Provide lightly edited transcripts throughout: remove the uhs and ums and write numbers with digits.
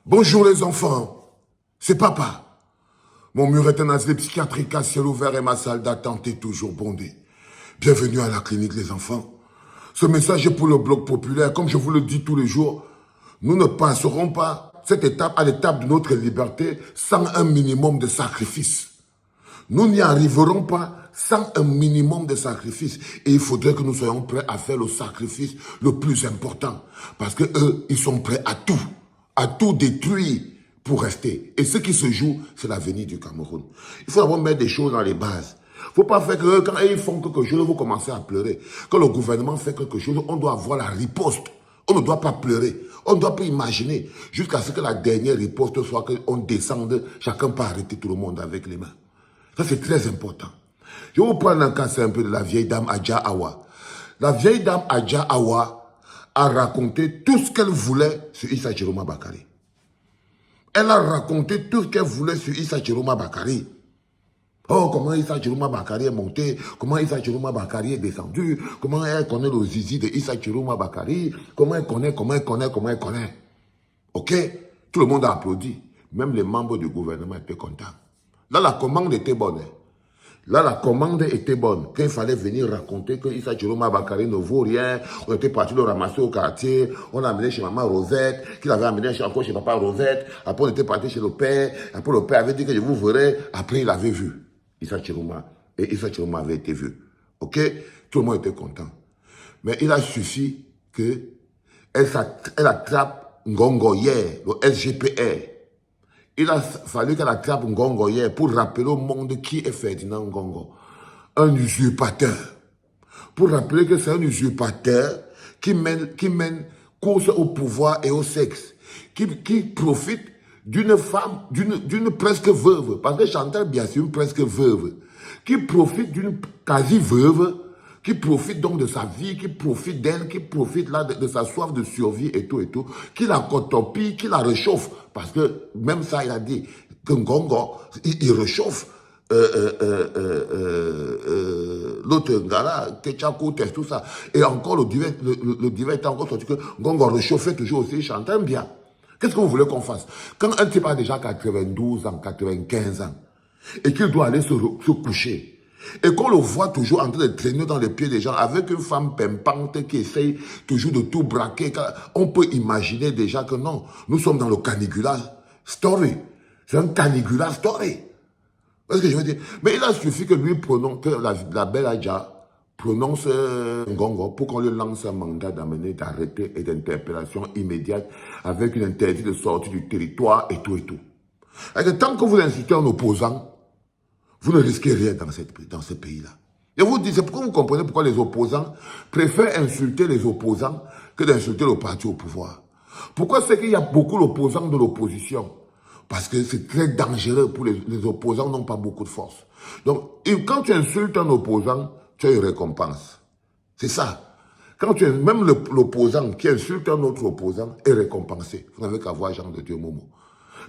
Bonjour les enfants, c'est papa. Mon mur est un asile psychiatrique à ciel ouvert et ma salle d'attente est toujours bondée. Bienvenue à la clinique les enfants. Ce message est pour le bloc populaire. Comme je vous le dis tous les jours, nous ne passerons pas cette étape à l'étape de notre liberté sans un minimum de sacrifice. Nous n'y arriverons pas sans un minimum de sacrifice. Et il faudrait que nous soyons prêts à faire le sacrifice le plus important. Parce que eux, ils sont prêts à tout détruire pour rester. Et ce qui se joue, c'est l'avenir du Cameroun. Il faut d'abord mettre des choses dans les bases. Il ne faut pas faire que quand ils font quelque chose, vous commencez à pleurer. Quand le gouvernement fait quelque chose, on doit avoir la riposte. On ne doit pas pleurer. On ne doit pas imaginer jusqu'à ce que la dernière riposte soit qu'on descende, chacun peut arrêter tout le monde avec les mains. Ça, c'est très important. Je vais vous prendre un cas simple de la vieille dame Adja Awa. La vieille dame Adja Awa a raconté tout ce qu'elle voulait sur Issa Chiroma Bakari. Elle a raconté tout ce qu'elle voulait sur Issa Chiroma Bakari. Oh, comment Issa Chiroma Bakari est monté, comment Issa Chiroma Bakari est descendu, comment elle connaît le zizi de Issa Chiroma Bakari, comment elle connaît. Ok? Tout le monde a applaudi. Même les membres du gouvernement étaient contents. Là, la commande était bonne. Là, la commande était bonne. Quand il fallait venir raconter que Issa Chiroma Bakari ne vaut rien, on était parti le ramasser au quartier, on l'a amené chez maman Rosette, qu'il avait amené encore chez papa Rosette, après on était parti chez le père, après le père avait dit que je vous verrai, après il avait vu Issa Chiroma, et Issa Chiroma avait été vu. Ok? Tout le monde était content. Mais il a suffi que elle attrape Ngongoyer, le SGPR. Il a fallu qu'elle attrape Ngongo hier pour rappeler au monde qui est Ferdinand Ngongo. Un usurpateur. Pour rappeler que c'est un usurpateur qui mène course au pouvoir et au sexe. Qui profite d'une femme, d'une presque veuve. Parce que Chantal, bien sûr, une presque veuve. Qui profite d'une quasi-veuve. Qui profite donc de sa vie, qui profite d'elle, qui profite là de sa soif de survie et tout, qui la cotopie, qui la réchauffe. Parce que même ça, il a dit que Ngongo, il réchauffe l'autre Ngara, Ketchakou, Test, tout ça. Et encore, le divan est encore sorti que Ngongo réchauffait toujours aussi, Chantal bien. Qu'est-ce que vous voulez qu'on fasse? Quand un type a déjà 92 ans, 95 ans, et qu'il doit aller se coucher, et qu'on le voit toujours en train de traîner dans les pieds des gens avec une femme pimpante qui essaye toujours de tout braquer. On peut imaginer déjà que non, nous sommes dans le Caligula story. C'est un Caligula story. Qu'est-ce que je veux dire? Mais il a suffi que lui prononce, que la belle Adja prononce Ngongo pour qu'on lui lance un mandat d'amener, d'arrêter et d'interpellation immédiate avec une interdit de sortie du territoire et tout. Et que tant que vous incitez un opposant, vous ne risquez rien dans ce pays-là. Et vous dites, c'est pourquoi vous comprenez pourquoi les opposants préfèrent insulter les opposants que d'insulter le parti au pouvoir. Pourquoi c'est qu'il y a beaucoup d'opposants de l'opposition? Parce que c'est très dangereux pour les opposants, n'ont pas beaucoup de force. Donc, quand tu insultes un opposant, tu as une récompense. C'est ça. Même l'opposant qui insulte un autre opposant est récompensé. Vous n'avez qu'à voir Jean de Dieu Momo.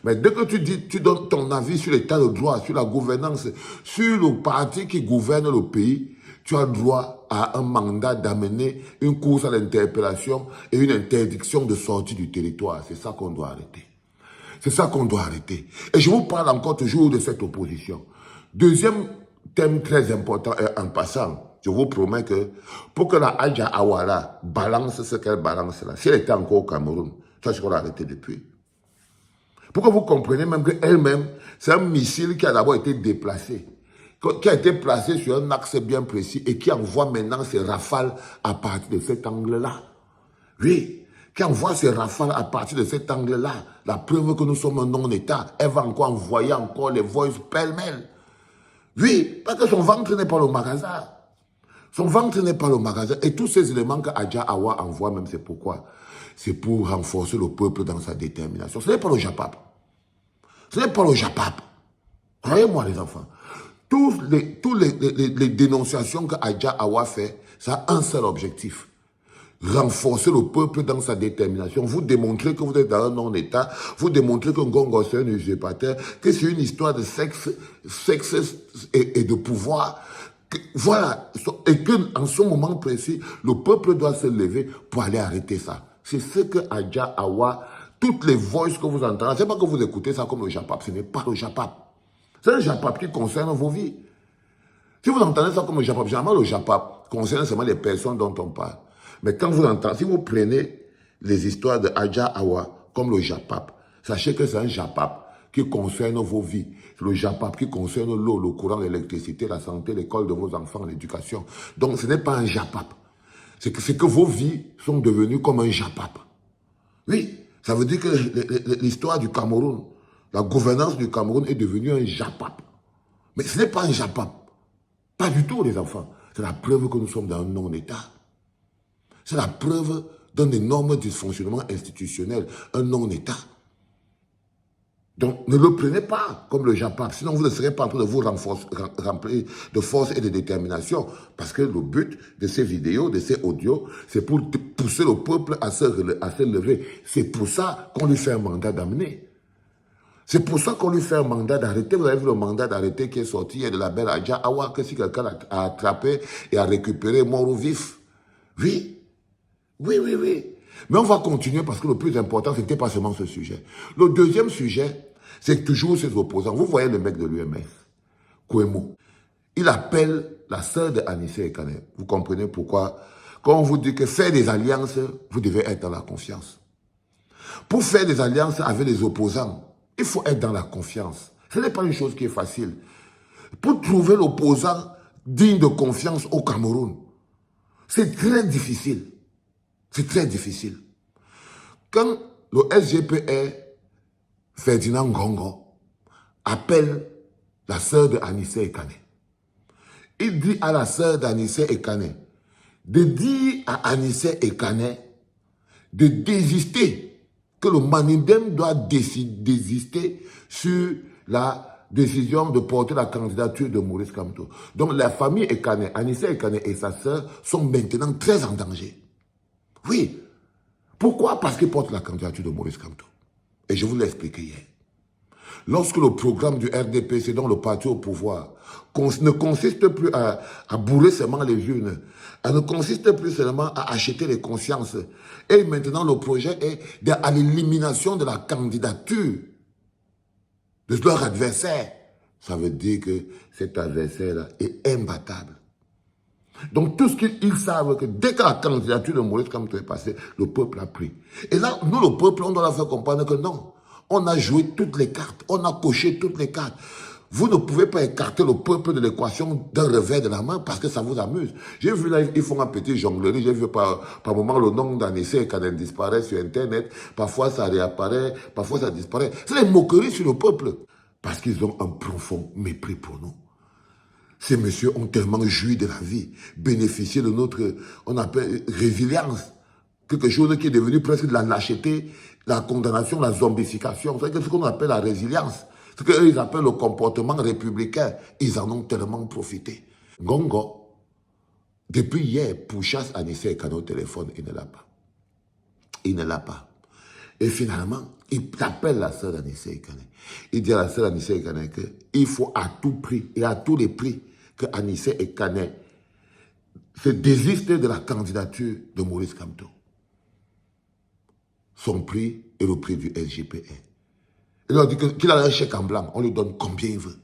Mais dès que tu donnes ton avis sur l'état de droit, sur la gouvernance, sur le parti qui gouverne le pays, tu as droit à un mandat d'amener une course à l'interpellation et une interdiction de sortie du territoire. C'est ça qu'on doit arrêter. C'est ça qu'on doit arrêter. Et je vous parle encore toujours de cette opposition. Deuxième thème très important, en passant, je vous promets que pour que la Adja Awala balance ce qu'elle balance là, si elle était encore au Cameroun, ça c'est qu'on l'a arrêté depuis. Pour que vous compreniez même qu'elle-même, c'est un missile qui a d'abord été déplacé, qui a été placé sur un axe bien précis et qui envoie maintenant ses rafales à partir de cet angle-là. Oui, qui envoie ses rafales à partir de cet angle-là. La preuve que nous sommes un non-État, elle va encore envoyer encore les voices pêle-mêle. Oui, parce que son ventre n'est pas le magasin. Son ventre n'est pas le magasin. Et tous ces éléments que Adja Awa envoie, même c'est pourquoi. C'est pour renforcer le peuple dans sa détermination. Ce n'est pas le Japap. Ce n'est pas le Japap. Croyez-moi les enfants. Toutes les dénonciations que Adja Awa fait, ça a un seul objectif. Renforcer le peuple dans sa détermination. Vous démontrez que vous êtes dans un non-État. Vous démontrez que Ngongo c'est un usurpateur. Que c'est une histoire de sexe et de pouvoir. Voilà. Et qu'en ce moment précis, le peuple doit se lever pour aller arrêter ça. C'est ce que Adja Awa Toutes les voices que vous entendez, c'est pas que vous écoutez ça comme le Japap, ce n'est pas le Japap. C'est le Japap qui concerne vos vies. Si vous entendez ça comme le Japap, généralement le Japap concerne seulement les personnes dont on parle. Mais quand vous entendez, si vous prenez les histoires de Adja Awa comme le Japap, sachez que c'est un Japap qui concerne vos vies. C'est le Japap qui concerne l'eau, le courant, l'électricité, la santé, l'école de vos enfants, l'éducation. Donc ce n'est pas un Japap. C'est que vos vies sont devenues comme un Japap. Oui, ça veut dire que l'histoire du Cameroun, la gouvernance du Cameroun est devenue un Japap. Mais ce n'est pas un Japap. Pas du tout, les enfants. C'est la preuve que nous sommes dans un non-État. C'est la preuve d'un énorme dysfonctionnement institutionnel, un non-État. Donc, ne le prenez pas comme le Japap, sinon vous ne serez pas en train de vous remplir de force et de détermination. Parce que le but de ces vidéos, de ces audios, c'est pour pousser le peuple à se lever. C'est pour ça qu'on lui fait un mandat d'amener. C'est pour ça qu'on lui fait un mandat d'arrêter. Vous avez vu le mandat d'arrêter qui est sorti, il y a de la belle Adja Awa, que si quelqu'un a attrapé et a récupéré mort ou vif. Oui, oui, oui, oui. Mais on va continuer parce que le plus important, ce n'était pas seulement ce sujet. Le deuxième sujet, c'est toujours ses opposants. Vous voyez le mec de l'UMS, Kouemou. Il appelle la sœur de Anissé Ekane. Vous comprenez pourquoi? Quand on vous dit que faire des alliances, vous devez être dans la confiance. Pour faire des alliances avec les opposants, il faut être dans la confiance. Ce n'est pas une chose qui est facile. Pour trouver l'opposant digne de confiance au Cameroun, c'est très difficile. C'est très difficile. Quand le SGPR, Ferdinand Ngongo, appelle la sœur de Anissé Ekane, il dit à la sœur d'Anissé Ekane de dire à Anissé Ekane de désister, que le Manidem doit désister sur la décision de porter la candidature de Maurice Kamto. Donc la famille Ekane, Anissé Ekane et sa sœur sont maintenant très en danger. Oui. Pourquoi? Parce qu'ils portent la candidature de Maurice Kamto. Et je vous l'ai expliqué hier. Lorsque le programme du RDPC, dont le parti au pouvoir, ne consiste plus à bourrer seulement les urnes, ne consiste plus seulement à acheter les consciences, et maintenant le projet est à l'élimination de la candidature de leur adversaire, ça veut dire que cet adversaire-là est imbattable. Donc tout ce qu'ils savent, que dès que la candidature de Maurice Kamto est passée, le peuple a pris. Et là, nous, le peuple, on doit leur faire comprendre que non. On a joué toutes les cartes, on a coché toutes les cartes. Vous ne pouvez pas écarter le peuple de l'équation d'un revers de la main parce que ça vous amuse. J'ai vu là, ils font un petit jonglerie, j'ai vu par moment le nom d'Anissé Ekane disparaît sur Internet, parfois ça réapparaît, parfois ça disparaît. C'est des moqueries sur le peuple parce qu'ils ont un profond mépris pour nous. Ces messieurs ont tellement joui de la vie, bénéficié de notre, on appelle, résilience. Quelque chose qui est devenu presque de la lâcheté, la condamnation, la zombification. C'est ce qu'on appelle la résilience. Ce qu'eux, ils appellent le comportement républicain. Ils en ont tellement profité. Ngongo, depuis hier, pourchasse Anissé Ekane au téléphone, il ne l'a pas. Il ne l'a pas. Et finalement, il appelle la sœur d'Anissé Ekane. Il dit à la sœur d'Anissé Ekane qu'il faut à tout prix et à tous les prix que Anissé Ekane se désiste de la candidature de Maurice Kamto. Son prix est le prix du SGPR. Il leur dit qu'il a un chèque en blanc, on lui donne combien il veut.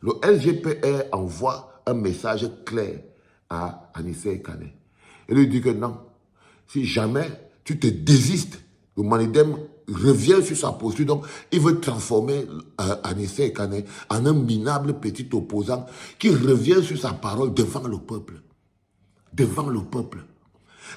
Le SGPR envoie un message clair à Anissé Ekane. Il lui dit que non, si jamais tu te désistes, le Manidem revient sur sa posture. Donc, il veut transformer Anissé Ekane en un minable petit opposant qui revient sur sa parole devant le peuple. Devant le peuple.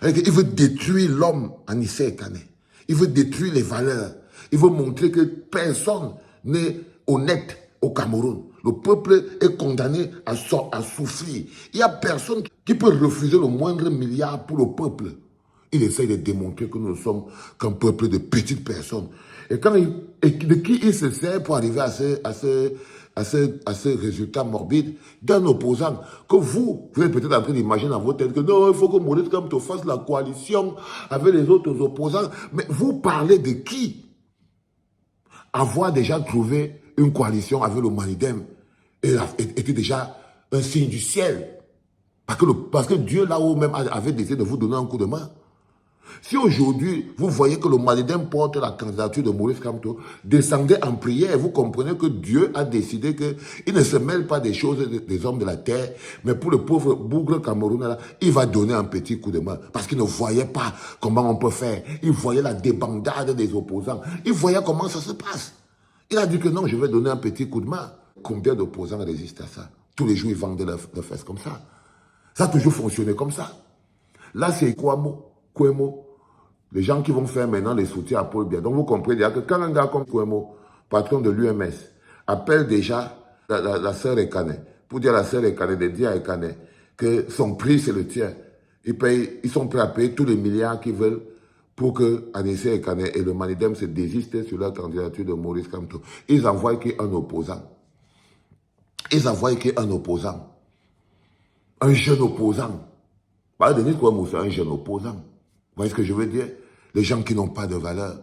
Il veut détruire l'homme Anissé Ekane. Il veut détruire les valeurs. Il veut montrer que personne n'est honnête au Cameroun. Le peuple est condamné à souffrir. Il n'y a personne qui peut refuser le moindre milliard pour le peuple. Il essaye de démontrer que nous ne sommes qu'un peuple de petites personnes. Et de qui il se sert pour arriver à ce résultat morbide? D'un opposant que vous êtes peut-être en train d'imaginer dans votre tête que non, il faut que Maurice Kamto fasse la coalition avec les autres opposants. Mais vous parlez de qui? Avoir déjà trouvé une coalition avec le Manidem était déjà un signe du ciel. Parce que Dieu, là-haut même, avait décidé de vous donner un coup de main. Si aujourd'hui, vous voyez que le Malidem porte la candidature de Maurice Kamto, descendez en prière. Vous comprenez que Dieu a décidé qu'il ne se mêle pas des choses des hommes de la terre, mais pour le pauvre bougre camerounais, là, il va donner un petit coup de main. Parce qu'il ne voyait pas comment on peut faire. Il voyait la débandade des opposants. Il voyait comment ça se passe. Il a dit que non, je vais donner un petit coup de main. Combien d'opposants résistent à ça? Tous les jours, ils vendent leurs fesses comme ça. Ça a toujours fonctionné comme ça. Là, c'est Kwemo. Les gens qui vont faire maintenant les soutiens à Paul Biya. Donc vous comprenez déjà que quand un gars comme Kwemo, patron de l'UMS, appelle déjà la sœur Ekane, pour dire à la sœur Ekane, de dire à Ekane que son prix c'est le tien. Ils sont prêts à payer tous les milliards qu'ils veulent pour que Anissé Ekane et le Malidem se désistent sur la candidature de Maurice Kamto. Ils envoient qu'un opposant. Un jeune opposant. Denis Kwemo, c'est un jeune opposant. Vous voyez ce que je veux dire? Les gens qui n'ont pas de valeur.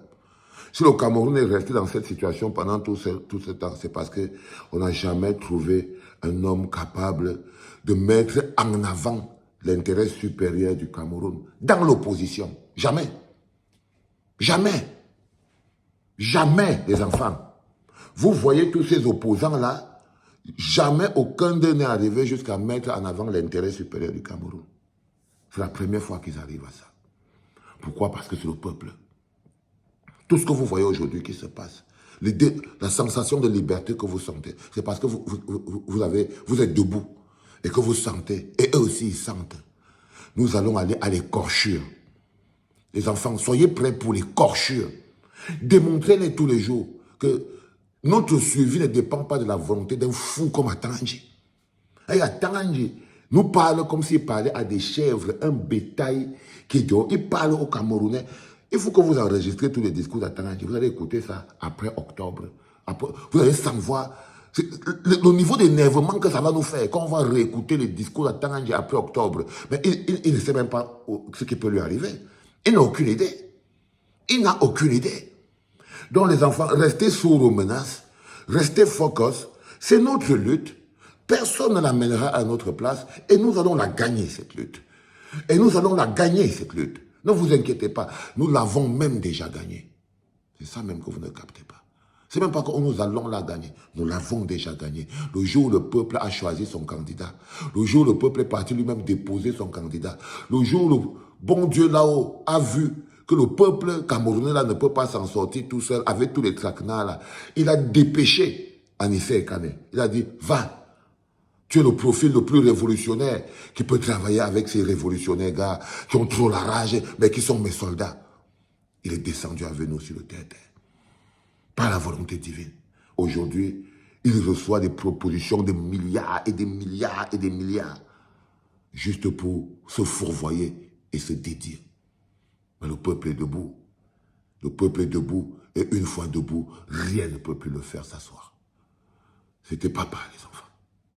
Si le Cameroun est resté dans cette situation pendant tout ce temps, c'est parce qu'on n'a jamais trouvé un homme capable de mettre en avant l'intérêt supérieur du Cameroun dans l'opposition. Jamais. Jamais. Jamais, les enfants. Vous voyez tous ces opposants-là, jamais aucun d'eux n'est arrivé jusqu'à mettre en avant l'intérêt supérieur du Cameroun. C'est la première fois qu'ils arrivent à ça. Pourquoi? Parce que c'est le peuple. Tout ce que vous voyez aujourd'hui qui se passe, la sensation de liberté que vous sentez, c'est parce que vous êtes debout et que vous sentez, et eux aussi ils sentent. Nous allons aller à l'écorchure. Les enfants, soyez prêts pour l'écorchure. Démontrez-les tous les jours que notre survie ne dépend pas de la volonté d'un fou comme Atangi. Et Atangi nous parle comme s'il parlait à des chèvres, un bétail qui dort. Il parle aux Camerounais. Il faut que vous enregistrez tous les discours d'Atangi. Vous allez écouter ça après octobre. Vous allez savoir le niveau d'énervement que ça va nous faire quand on va réécouter les discours d'Atangi après octobre. Mais il ne sait même pas ce qui peut lui arriver. Il n'a aucune idée. Donc les enfants, restez sourds aux menaces, restez focus. C'est notre lutte. Personne ne l'amènera à notre place et nous allons la gagner, cette lutte. Ne vous inquiétez pas, nous l'avons même déjà gagnée. C'est ça même que vous ne captez pas. C'est même pas que nous allons la gagner. Nous l'avons déjà gagnée. Le jour où le peuple a choisi son candidat, le jour où le peuple est parti lui-même déposer son candidat, le jour où le bon Dieu là-haut a vu que le peuple camerounais là ne peut pas s'en sortir tout seul avec tous les traquenards là, il a dépêché Anissé Ekane. Il a dit, va. Tu es le profil le plus révolutionnaire qui peut travailler avec ces révolutionnaires gars qui ont trop la rage, mais qui sont mes soldats. Il est descendu avec nous sur le terre, par la volonté divine. Aujourd'hui, il reçoit des propositions de milliards et des milliards et des milliards, juste pour se fourvoyer et se dédier. Mais le peuple est debout. Le peuple est debout, et une fois debout, rien ne peut plus le faire s'asseoir. C'était papa, les enfants.